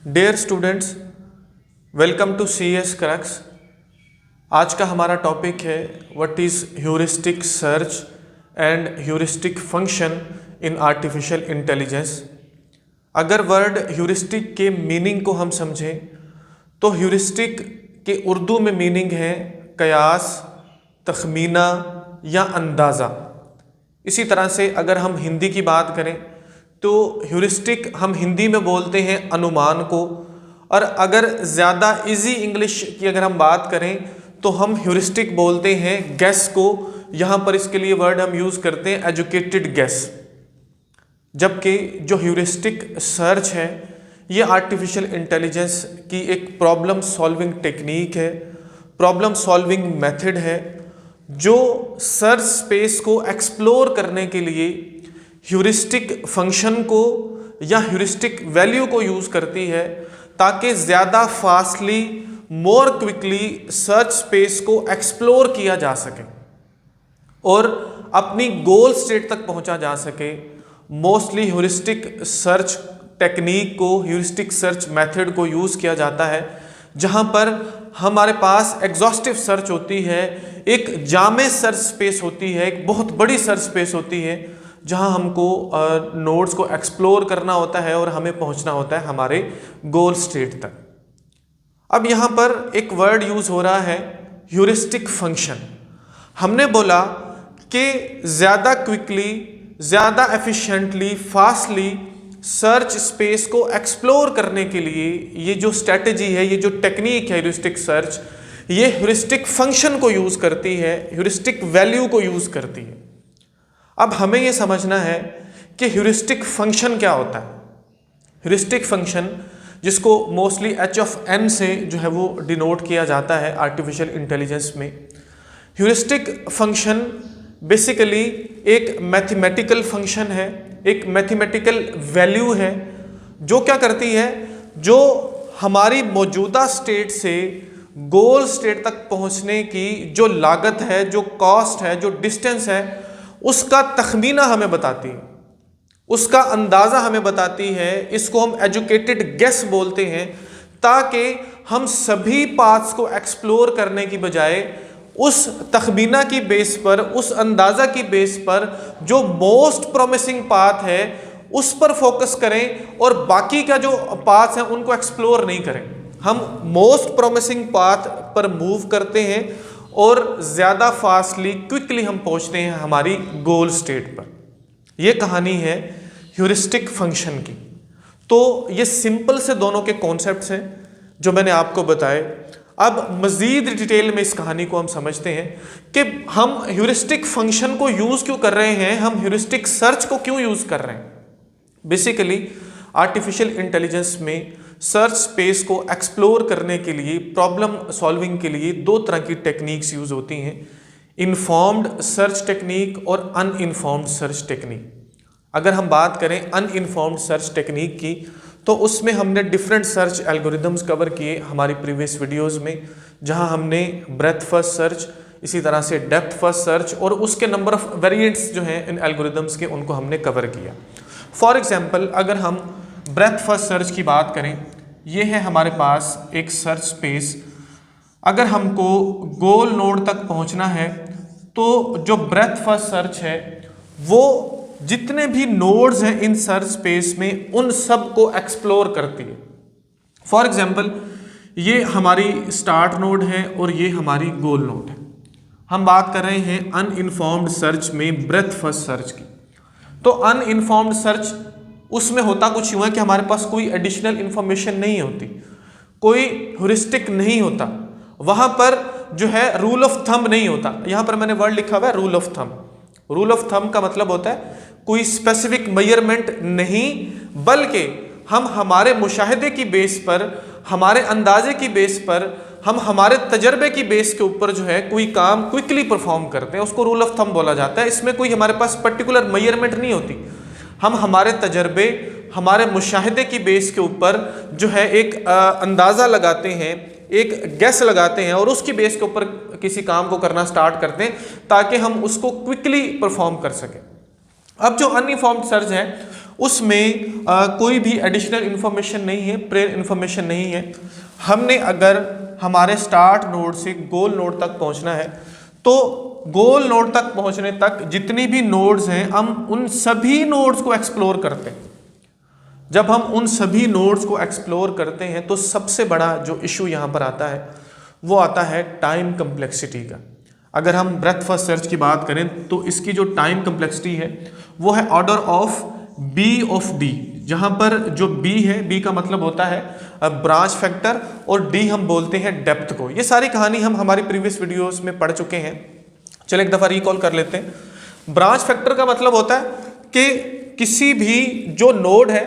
Dear students, welcome to CS crux. आज का हमारा टॉपिक है what is heuristic search and heuristic function in artificial intelligence. अगर word heuristic के meaning को हम समझें तो ह्यूरिस्टिक के उर्दू में मीनिंग है कयास, तखमीना या अंदाज़ा। इसी तरह से अगर हम हिंदी की बात करें तो ह्यूरिस्टिक हम हिंदी में बोलते हैं अनुमान को, और अगर ज़्यादा इजी इंग्लिश की अगर हम बात करें तो हम ह्यूरिस्टिक बोलते हैं गेस को। यहाँ पर इसके लिए वर्ड हम यूज़ करते हैं एजुकेटेड गेस। जबकि जो ह्यूरिस्टिक सर्च है ये आर्टिफिशियल इंटेलिजेंस की एक प्रॉब्लम सॉल्विंग टेक्निक है, प्रॉब्लम सॉल्विंग मेथड है, जो सर्च स्पेस को एक्सप्लोर करने के लिए ह्यूरिस्टिक फंक्शन को या ह्यूरिस्टिक वैल्यू को यूज़ करती है ताकि ज़्यादा fastly, more quickly search space को एक्सप्लोर किया जा सके और अपनी गोल स्टेट तक पहुंचा जा सके। मोस्टली ह्यूरिस्टिक सर्च टेक्निक को, ह्यूरिस्टिक सर्च मेथड को यूज़ किया जाता है जहां पर हमारे पास एग्जॉस्टिव सर्च होती है, एक जामे सर्च स्पेस होती है, एक बहुत बड़ी सर्च स्पेस होती है जहां हमको नोड्स को एक्सप्लोर करना होता है और हमें पहुंचना होता है हमारे गोल स्टेट तक। अब यहां पर एक वर्ड यूज़ हो रहा है ह्यूरिस्टिक फंक्शन। हमने बोला कि ज़्यादा क्विकली, ज़्यादा एफिशिएंटली, फास्टली सर्च स्पेस को एक्सप्लोर करने के लिए ये जो स्ट्रेटजी है, ये जो टेक्निक है ह्यूरिस्टिक सर्च, ये ह्यूरिस्टिक फंक्शन को यूज़ करती है, ह्यूरिस्टिक वैल्यू को यूज़ करती है। अब हमें ये समझना है कि ह्यूरिस्टिक फंक्शन क्या होता है। ह्यूरिस्टिक फंक्शन, जिसको मोस्टली H(n) से जो है वो डिनोट किया जाता है आर्टिफिशियल इंटेलिजेंस में। ह्यूरिस्टिक फंक्शन बेसिकली एक मैथमेटिकल फंक्शन है, एक मैथमेटिकल वैल्यू है जो क्या करती है, जो हमारी मौजूदा स्टेट से गोल स्टेट तक पहुंचने की जो लागत है, जो कॉस्ट है, जो डिस्टेंस है, उसका तखमीना हमें बताती है, उसका अंदाज़ा हमें बताती है। इसको हम एजुकेटेड गेस बोलते हैं, ताकि हम सभी पाथ्स को एक्सप्लोर करने की बजाय उस तखमीना की बेस पर, उस अंदाज़ा की बेस पर जो मोस्ट प्रॉमिसिंग पाथ है उस पर फोकस करें और बाकी का जो पाथ्स हैं उनको एक्सप्लोर नहीं करें। हम मोस्ट प्रॉमिसिंग पाथ पर मूव करते हैं और ज़्यादा फास्टली, क्विकली हम पहुंचते हैं हमारी गोल स्टेट पर। यह कहानी है ह्यूरिस्टिक फंक्शन की। तो ये सिंपल से दोनों के कॉन्सेप्ट्स हैं जो मैंने आपको बताए। अब मज़ीद डिटेल में इस कहानी को हम समझते हैं कि हम ह्यूरिस्टिक फंक्शन को यूज़ क्यों कर रहे हैं, हम ह्यूरिस्टिक सर्च को क्यों यूज़ कर रहे हैं। बेसिकली आर्टिफिशियल इंटेलिजेंस में सर्च स्पेस को एक्सप्लोर करने के लिए, प्रॉब्लम सॉल्विंग के लिए दो तरह की टेक्निक्स यूज़ होती हैं, इन्फॉर्म्ड सर्च टेक्निक और अनइन्फॉर्म्ड सर्च टेक्निक। अगर हम बात करें अनइन्फॉर्म्ड सर्च टेक्निक की तो उसमें हमने डिफरेंट सर्च एल्गोरिदम्स कवर किए हमारी प्रीवियस वीडियोस में, जहां हमने ब्रेथ फर्स्ट सर्च, इसी तरह से डेप्थ फर्स्ट सर्च और उसके नंबर ऑफ वेरिएंट्स जो हैं इन एल्गोरिदम्स के, उनको हमने कवर किया। फॉर एग्जांपल अगर हम ब्रेथ फर्स्ट सर्च की बात करें, ये है हमारे पास एक सर्च स्पेस। अगर हमको गोल नोड तक पहुंचना है तो जो ब्रेथ फर्स्ट सर्च है वो जितने भी नोड्स हैं इन सर्च स्पेस में उन सब को एक्सप्लोर करती है। फॉर एग्जांपल ये हमारी स्टार्ट नोड है और ये हमारी गोल नोड है। हम बात कर रहे हैं अनइन्फॉर्म्ड सर्च में ब्रेथ फर्स्ट सर्च की। तो अनइन्फॉर्म्ड सर्च उसमें होता कुछ यूँ है कि हमारे पास कोई एडिशनल इंफॉर्मेशन नहीं होती, कोई ह्यूरिस्टिक नहीं होता, वहाँ पर जो है रूल ऑफ थंब नहीं होता। यहाँ पर मैंने वर्ड लिखा हुआ है rule of thumb. Rule of thumb का मतलब होता है कोई स्पेसिफिक मेजरमेंट नहीं, बल्कि हम हमारे मुशाहिदे की बेस पर, हमारे अंदाजे की बेस पर, हम हमारे तजर्बे की बेस के ऊपर जो है कोई काम क्विकली परफॉर्म करते हैं, उसको रूल ऑफ थंब बोला जाता है। इसमें कोई हमारे पास पर्टिकुलर मेजरमेंट नहीं होती, हम हमारे तजर्बे, हमारे मुशाहिदे की बेस के ऊपर जो है एक अंदाज़ा लगाते हैं, एक गैस लगाते हैं और उसकी बेस के ऊपर किसी काम को करना स्टार्ट करते हैं ताकि हम उसको क्विकली परफॉर्म कर सकें। अब जो अनइन्फॉर्म्ड सर्च है उसमें कोई भी एडिशनल इंफॉर्मेशन नहीं है, प्रेयर इंफॉर्मेशन नहीं है। हमने अगर हमारे स्टार्ट नोड से गोल नोड तक पहुंचना है तो गोल नोड तक पहुंचने तक जितनी भी नोड्स हैं हम उन सभी नोड्स को एक्सप्लोर करते हैं। जब हम उन सभी नोड्स को एक्सप्लोर करते हैं तो सबसे बड़ा जो इशू यहाँ पर आता है वो आता है टाइम कम्प्लेक्सिटी का। अगर हम ब्रेथ फर्स्ट सर्च की बात करें तो इसकी जो टाइम कम्प्लेक्सिटी है वो है order of b of d, जहाँ पर जो बी है, बी का मतलब होता है ब्रांच फैक्टर, और डी हम बोलते हैं डेप्थ को। ये सारी कहानी हम हमारी प्रीवियस वीडियोस में पढ़ चुके हैं, चलो एक दफ़ा रिकॉल कर लेते हैं। ब्रांच फैक्टर का मतलब होता है कि किसी भी जो नोड है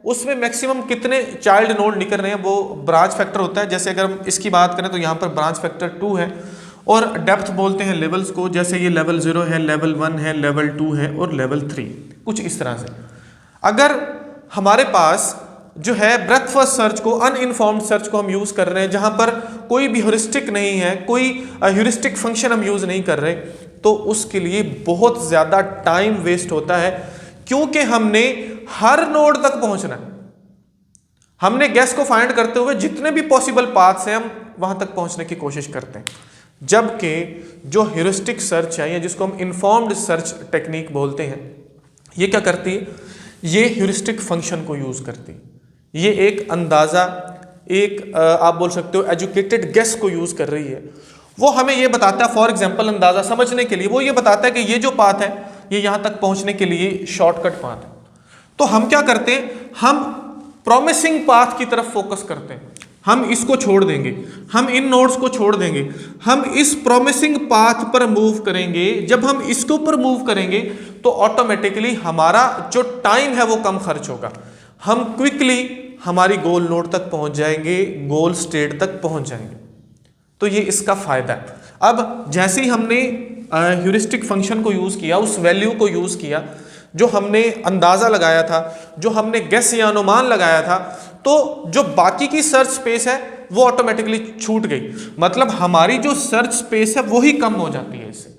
उसमें मैक्सिमम कितने चाइल्ड नोड निकल रहे हैं, वो ब्रांच फैक्टर होता है। जैसे अगर हम इसकी बात करें तो यहाँ पर ब्रांच फैक्टर 2 है, और डेप्थ बोलते हैं लेवल्स को, जैसे ये लेवल 0 है, लेवल 1 है, लेवल 2 है और लेवल 3, कुछ इस तरह से। अगर हमारे पास जो है ब्रेथ फर्स्ट सर्च को, अनइन्फॉर्म्ड सर्च को हम यूज़ कर रहे हैं, जहाँ पर कोई भी ह्यूरिस्टिक नहीं है, कोई ह्यूरिस्टिक फंक्शन हम यूज़ नहीं कर रहे, तो उसके लिए बहुत ज़्यादा टाइम वेस्ट होता है, क्योंकि हमने हर नोड तक पहुंचना है। हमने गैस को फाइंड करते हुए जितने भी पॉसिबल पाथ्स हैं हम वहां तक पहुंचने की कोशिश करते हैं। जबकि जो ह्यूरिस्टिक सर्च है या जिसको हम इन्फॉर्म्ड सर्च टेक्निक बोलते हैं, ये क्या करती है, ये ह्यूरिस्टिक फंक्शन को यूज करती है। ये एक अंदाजा, एक आप बोल सकते हो एजुकेटेड गेस को यूज कर रही है। वो हमें ये बताता है, फॉर एग्जाम्पल अंदाजा समझने के लिए वो ये बताता है कि ये जो पाथ है ये यहां तक पहुंचने के लिए शॉर्टकट पाथ है। तो हम क्या करते हैं, हम प्रॉमिसिंग पाथ की तरफ फोकस करते हैं। हम इसको छोड़ देंगे, हम इन नोड्स को छोड़ देंगे, हम इस प्रॉमिसिंग पाथ पर मूव करेंगे। जब हम इसके ऊपर मूव करेंगे तो ऑटोमेटिकली हमारा जो टाइम है वो कम खर्च होगा, हम क्विकली हमारी गोल नोड तक पहुंच जाएंगे, गोल स्टेट तक पहुंच जाएंगे। तो ये इसका फायदा है। अब जैसे ही हमने ह्यूरिस्टिक फंक्शन को यूज किया, उस वैल्यू को यूज किया जो हमने अंदाजा लगाया था, जो हमने गेस या अनुमान लगाया था, तो जो बाकी की सर्च स्पेस है वो ऑटोमेटिकली छूट गई। मतलब हमारी जो सर्च स्पेस है वो ही कम हो जाती है इससे।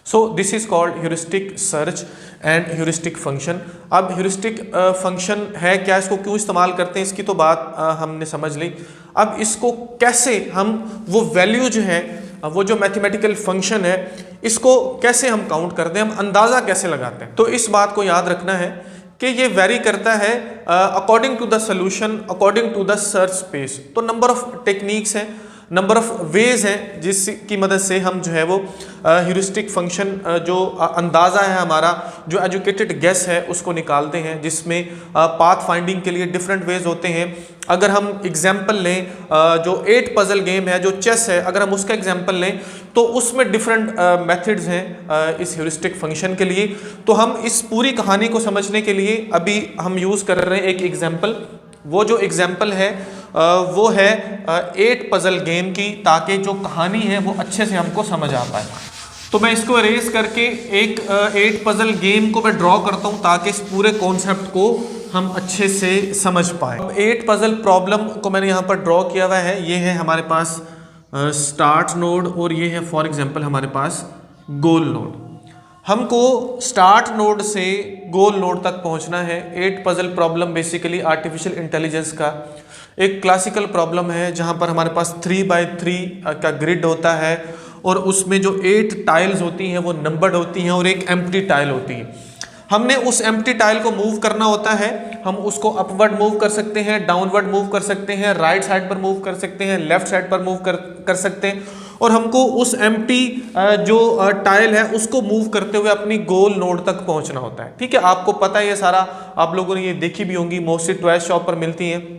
So this is called heuristic search and heuristic function. अब ह्यूरिस्टिक फंक्शन है क्या, इसको क्यों इस्तेमाल करते हैं, इसकी तो बात हमने समझ ली। अब इसको कैसे हम वो वैल्यू जो है, वो जो मैथमेटिकल फंक्शन है, इसको कैसे हम काउंट करते हैं, हम अंदाज़ा कैसे लगाते हैं। तो इस बात को याद रखना है कि ये वेरी करता है according to the solution, according to the search space. तो नंबर ऑफ टेक्निक्स हैं, नंबर ऑफ वेज हैं जिसकी मदद से हम जो है वो ह्यूरिस्टिक फंक्शन जो अंदाज़ा है हमारा, जो एजुकेटेड गेस है उसको निकालते हैं, जिसमें पाथ फाइंडिंग के लिए डिफरेंट वेज होते हैं। अगर हम एग्जाम्पल लें जो 8 पजल गेम है, जो चेस है, अगर हम उसका एग्जाम्पल लें तो उसमें डिफरेंट मेथड्स हैं इस ह्यूरिस्टिक फंक्शन के लिए। तो हम इस पूरी कहानी को समझने के लिए अभी हम यूज़ कर रहे हैं एक एग्जाम्पल। वो जो एग्जाम्पल है वो है 8 पजल गेम की, ताकि जो कहानी है वो अच्छे से हमको समझ आ पाए। तो मैं इसको अरेज करके एक 8 पजल गेम को मैं ड्रॉ करता हूँ ताकि इस पूरे कॉन्सेप्ट को हम अच्छे से समझ पाए। 8 पजल प्रॉब्लम को मैंने यहाँ पर ड्रॉ किया हुआ है। ये है हमारे पास स्टार्ट नोड और ये है फॉर एग्जांपल हमारे पास गोल नोड। हमको स्टार्ट नोड से गोल नोड तक पहुंचना है। 8 puzzle problem basically artificial intelligence का एक क्लासिकल प्रॉब्लम है, जहां पर हमारे पास 3x3 का ग्रिड होता है और उसमें जो 8 टाइल्स होती हैं वो नंबर्ड होती हैं और एक एम्प्टी टाइल होती है। हमने उस एम्प्टी टाइल को मूव करना होता है। हम उसको अपवर्ड मूव कर सकते हैं, डाउनवर्ड मूव कर सकते हैं, राइट साइड पर मूव कर सकते हैं, लेफ्ट साइड पर मूव कर सकते हैं, और हमको उस एम्प्टी जो टाइल है उसको मूव करते हुए अपनी गोल नोड तक पहुंचना होता है। ठीक है, आपको पता है ये सारा, आप लोगों ने ये देखी भी होंगी, मोस्टली टॉय शॉप पर मिलती हैं।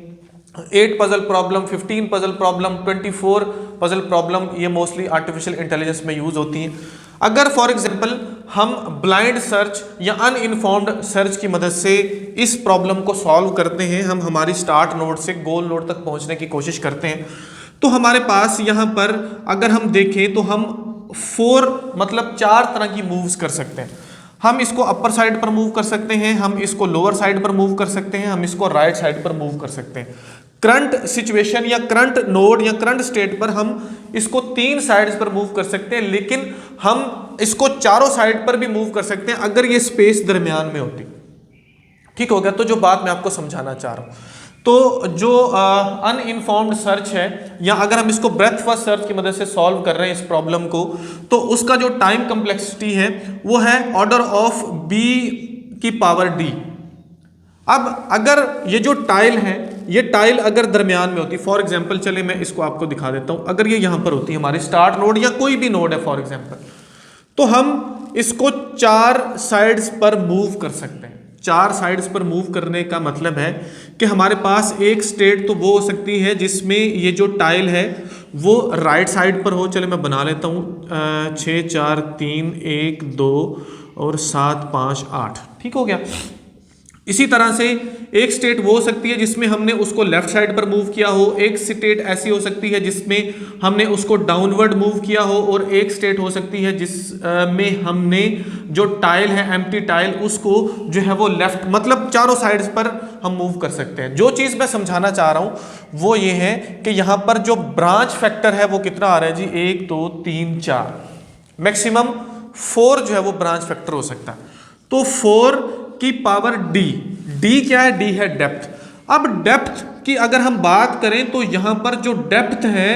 8 puzzle problem, 15 puzzle problem, 24 puzzle problem, ये मोस्टली आर्टिफिशियल इंटेलिजेंस में यूज होती हैं। अगर फॉर एग्जांपल हम ब्लाइंड सर्च या अनइन्फॉर्म्ड सर्च की मदद से इस प्रॉब्लम को सॉल्व करते हैं, हम हमारी स्टार्ट नोड से गोल नोड तक पहुंचने की कोशिश करते हैं, तो हमारे पास यहाँ पर अगर हम देखें तो हम 4 तरह की मूव्स कर सकते हैं। हम इसको अपर साइड पर मूव कर सकते हैं, हम इसको लोअर साइड पर मूव कर सकते हैं, हम इसको राइट साइड पर मूव कर सकते हैं। करंट सिचुएशन या करंट नोड या करंट स्टेट पर हम इसको 3 साइड्स पर मूव कर सकते हैं, लेकिन हम इसको चारों साइड पर भी मूव कर सकते हैं अगर ये स्पेस दरमियान में होती। ठीक हो गया। तो जो बात मैं आपको समझाना चाह रहा हूँ, तो जो अनइन्फॉर्म्ड सर्च है, या अगर हम इसको ब्रेथ फर्स्ट सर्च की मदद से सॉल्व कर रहे हैं इस प्रॉब्लम को, तो उसका जो टाइम कम्प्लेक्सिटी है वो है ऑर्डर ऑफ b की पावर d। अब अगर ये जो टाइल है, ये टाइल अगर दरमियान में होती, फॉर एग्जांपल चले मैं इसको आपको दिखा देता हूं, अगर ये यहां पर होती हमारी स्टार्ट नोड या कोई भी नोड है फॉर एग्जांपल, तो हम इसको 4 साइड्स पर मूव कर सकते हैं। 4 साइड्स पर मूव करने का मतलब है कि हमारे पास एक स्टेट तो वो हो सकती है जिसमें ये जो टाइल है वो राइट साइड पर हो। चले मैं बना लेता हूँ 6 4 3 1 2 और 7 5 8, ठीक हो गया। इसी तरह से एक स्टेट वो हो सकती है जिसमें हमने उसको लेफ्ट साइड पर मूव किया हो, एक स्टेट ऐसी हो सकती है जिसमें हमने उसको डाउनवर्ड मूव किया हो, और एक स्टेट हो सकती है जिसमें हमने जो टाइल है एम्प्टी टाइल उसको जो है वो लेफ्ट, मतलब चारों साइड्स पर हम मूव कर सकते हैं। जो चीज़ मैं समझाना चाह रहा हूँ वो ये है कि यहाँ पर जो ब्रांच फैक्टर है वो कितना आ रहा है जी, 1 2 3 4, मैक्सिमम 4 जो है वो ब्रांच फैक्टर हो सकता है। तो 4 की पावर d, d क्या है, d है डेप्थ। अब डेप्थ की अगर हम बात करें तो यहां पर जो डेप्थ है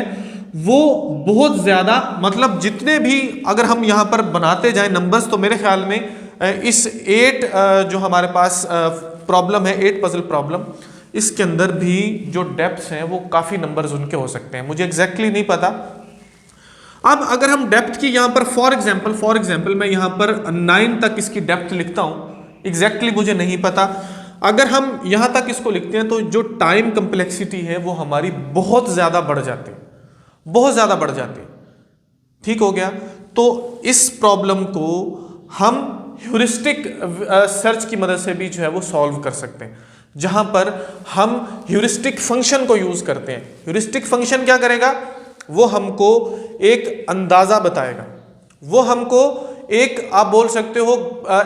वो बहुत ज्यादा, मतलब जितने भी अगर हम यहां पर बनाते जाएं नंबर्स, तो मेरे ख्याल में इस 8 जो हमारे पास प्रॉब्लम है, 8 पजल प्रॉब्लम, इसके अंदर भी जो डेप्थ्स हैं वो काफी नंबर्स उनके हो सकते हैं, मुझे एग्जैक्टली नहीं पता। अब अगर हम डेप्थ की यहां पर फॉर एग्जाम्पल मैं यहां पर 9 तक इसकी डेप्थ लिखता हूं, एग्जैक्टली मुझे नहीं पता। अगर हम यहां तक इसको लिखते हैं तो जो टाइम कंप्लेक्सिटी है वो हमारी बहुत ज्यादा बढ़ जाती है, बहुत ज्यादा बढ़ जाती है, ठीक हो गया। तो इस प्रॉब्लम को हम ह्यूरिस्टिक सर्च की मदद से भी जो है वो सॉल्व कर सकते हैं, जहां पर हम ह्यूरिस्टिक फंक्शन को यूज करते हैं। ह्यूरिस्टिक फंक्शन क्या करेगा, वो हमको एक अंदाजा बताएगा, वो हमको एक, आप बोल सकते हो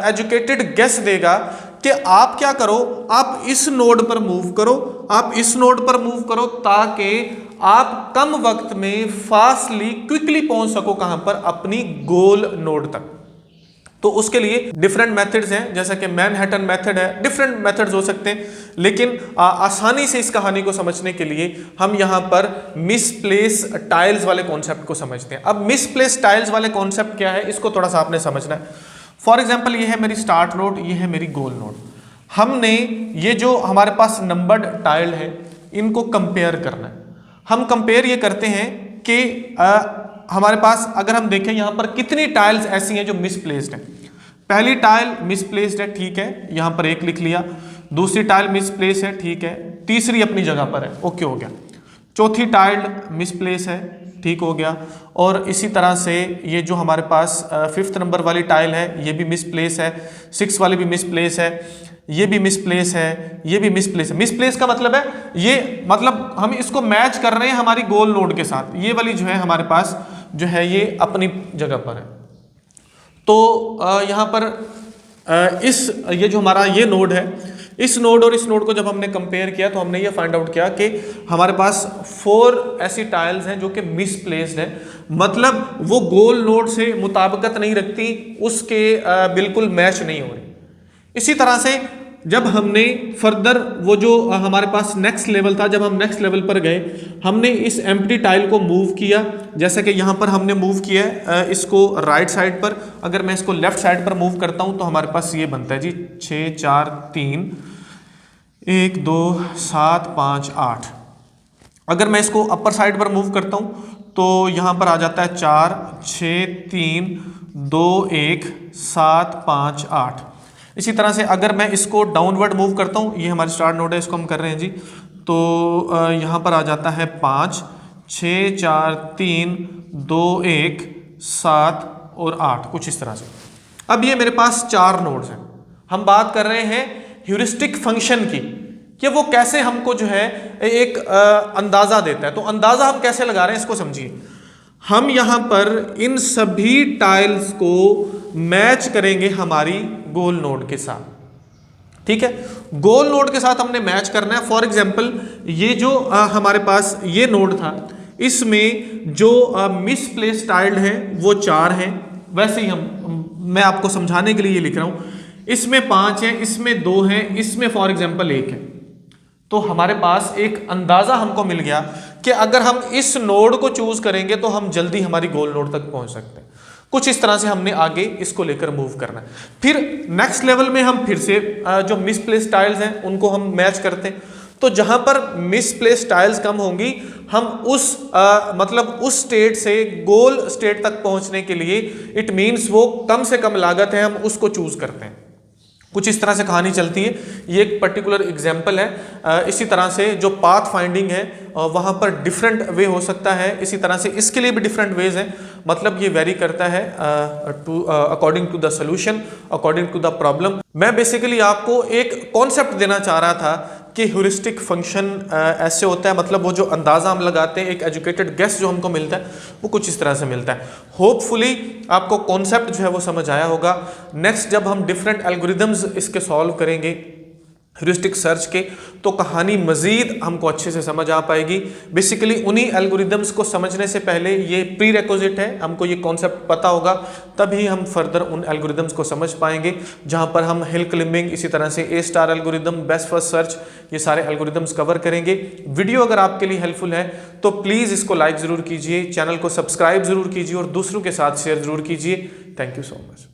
एजुकेटेड गेस देगा कि आप क्या करो, आप इस नोड पर मूव करो, आप इस नोड पर मूव करो, ताकि आप कम वक्त में फास्टली क्विकली पहुंच सको कहां पर, अपनी गोल नोड तक। तो उसके लिए डिफरेंट मेथड्स हैं, जैसा कि मैनहट्टन मेथड है, डिफरेंट मेथड्स हो सकते हैं, लेकिन आसानी से इस कहानी को समझने के लिए हम यहाँ पर मिसप्लेस टाइल्स वाले कॉन्सेप्ट को समझते हैं। अब मिसप्लेस टाइल्स वाले कॉन्सेप्ट क्या है, इसको थोड़ा सा आपने समझना है। फॉर एग्जाम्पल ये है मेरी स्टार्ट नोड, ये है मेरी गोल नोड। हमने ये जो हमारे पास नंबर्ड टाइल है इनको कंपेयर करना है। हम कंपेयर ये करते हैं कि हमारे पास अगर हम देखें यहां पर कितनी टाइल्स ऐसी हैं जो मिसप्लेस्ड हैं। पहली टाइल मिसप्लेस्ड है, ठीक है, यहां पर 1 लिख लिया। दूसरी टाइल मिसप्लेस है, ठीक है। तीसरी अपनी जगह पर है, ओके हो गया। चौथी टाइल मिसप्लेस है, ठीक हो गया। और इसी तरह से ये जो हमारे पास 5th नंबर वाली टाइल है ये भी मिसप्लेस है, 6 वाली भी मिसप्लेस है, ये भी मिसप्लेस है, ये भी मिसप्लेस है। मिसप्लेस का मतलब है ये, मतलब हम इसको मैच कर रहे हैं हमारी गोल नोड के साथ। ये वाली जो है हमारे पास जो है ये अपनी जगह पर है। तो यहाँ पर ये जो हमारा ये नोड है, इस नोड और इस नोड को जब हमने कंपेयर किया तो हमने ये फाइंड आउट किया कि हमारे पास 4 ऐसी टाइल्स हैं जो कि मिसप्लेस्ड है, मतलब वो गोल नोड से मुताबिकत नहीं रखती, उसके बिल्कुल मैच नहीं हो रही। इसी तरह से जब हमने फर्दर वो जो हमारे पास नेक्स्ट लेवल था, जब हम नेक्स्ट लेवल पर गए, हमने इस एम्प्टी टाइल को मूव किया, जैसे कि यहाँ पर हमने मूव किया है इसको राइट साइड पर। अगर मैं इसको लेफ्ट साइड पर मूव करता हूँ तो हमारे पास ये बनता है जी 6 4 3 1 2 7 5 8। अगर मैं इसको अपर साइड पर मूव करता हूँ तो यहाँ पर आ जाता है 4 6 3 2 1 7 5 8। इसी तरह से अगर मैं इसको डाउनवर्ड मूव करता हूँ, ये हमारी स्टार्ट नोड है, इसको हम कर रहे हैं जी, तो यहाँ पर आ जाता है 5 6 4 3 2 1 7 और 8, कुछ इस तरह से। अब ये मेरे पास 4 नोड्स हैं। हम बात कर रहे हैं ह्यूरिस्टिक फंक्शन की, कि वो कैसे हमको जो है एक अंदाजा देता है। तो अंदाजा हम कैसे लगा रहे हैं इसको समझिए। हम यहाँ पर इन सभी टाइल्स को मैच करेंगे हमारी गोल नोड के साथ, ठीक है। गोल नोड के साथ हमने मैच करना है। फॉर एग्जांपल ये जो हमारे पास ये नोड था, इसमें जो मिसप्लेस टाइल्ड है वो 4 हैं। वैसे ही मैं आपको समझाने के लिए ये लिख रहा हूँ। इसमें 5 है, इसमें 2 है, इसमें फॉर एग्जांपल 1 है। तो हमारे पास एक अंदाजा हमको मिल गया कि अगर हम इस नोड को चूज करेंगे तो हम जल्दी हमारी गोल नोड तक पहुंच सकते हैं। कुछ इस तरह से हमने आगे इसको लेकर मूव करना है। फिर नेक्स्ट लेवल में हम फिर से जो मिसप्लेस्ड टाइल्स हैं उनको हम मैच करते हैं। तो जहां पर मिसप्लेस्ड टाइल्स कम होंगी, हम उस मतलब उस स्टेट से गोल स्टेट तक पहुंचने के लिए इट मीन्स वो कम से कम लागत है, हम उसको चूज करते हैं। कुछ इस तरह से कहानी चलती है। ये एक पर्टिकुलर एग्जाम्पल है। इसी तरह से जो पाथ फाइंडिंग है वहाँ पर डिफरेंट वे हो सकता है। इसी तरह से इसके लिए भी डिफरेंट वेज हैं, मतलब ये वेरी करता है according to the solution, according to the problem. मैं बेसिकली आपको एक कॉन्सेप्ट देना चाह रहा था कि ह्यूरिस्टिक फंक्शन ऐसे होता है, मतलब वो जो अंदाज़ा हम लगाते हैं, एक एजुकेटेड गेस जो हमको मिलता है वो कुछ इस तरह से मिलता है। होपफुली आपको कॉन्सेप्ट जो है वो समझ आया होगा। नेक्स्ट जब हम डिफरेंट एल्गोरिदम्स इसके सॉल्व करेंगे ह्यूरिस्टिक सर्च के, तो कहानी मज़ीद हमको अच्छे से समझ आ पाएगी। बेसिकली उन्हीं एल्गोरिदम्स को समझने से पहले ये प्री रिक्विजिट है, हमको ये कॉन्सेप्ट पता होगा, तभी हम फर्दर उन एल्गोरिदम्स को समझ पाएंगे जहां पर हम हिल क्लिम्बिंग, इसी तरह से A star algorithm, best first search, ये सारे एल्गोरिदम्स कवर करेंगे। वीडियो अगर आपके लिए हेल्पफुल है तो प्लीज़ इसको लाइक ज़रूर कीजिए, चैनल को सब्सक्राइब ज़रूर कीजिए और दूसरों के साथ शेयर ज़रूर कीजिए। Thank you so much.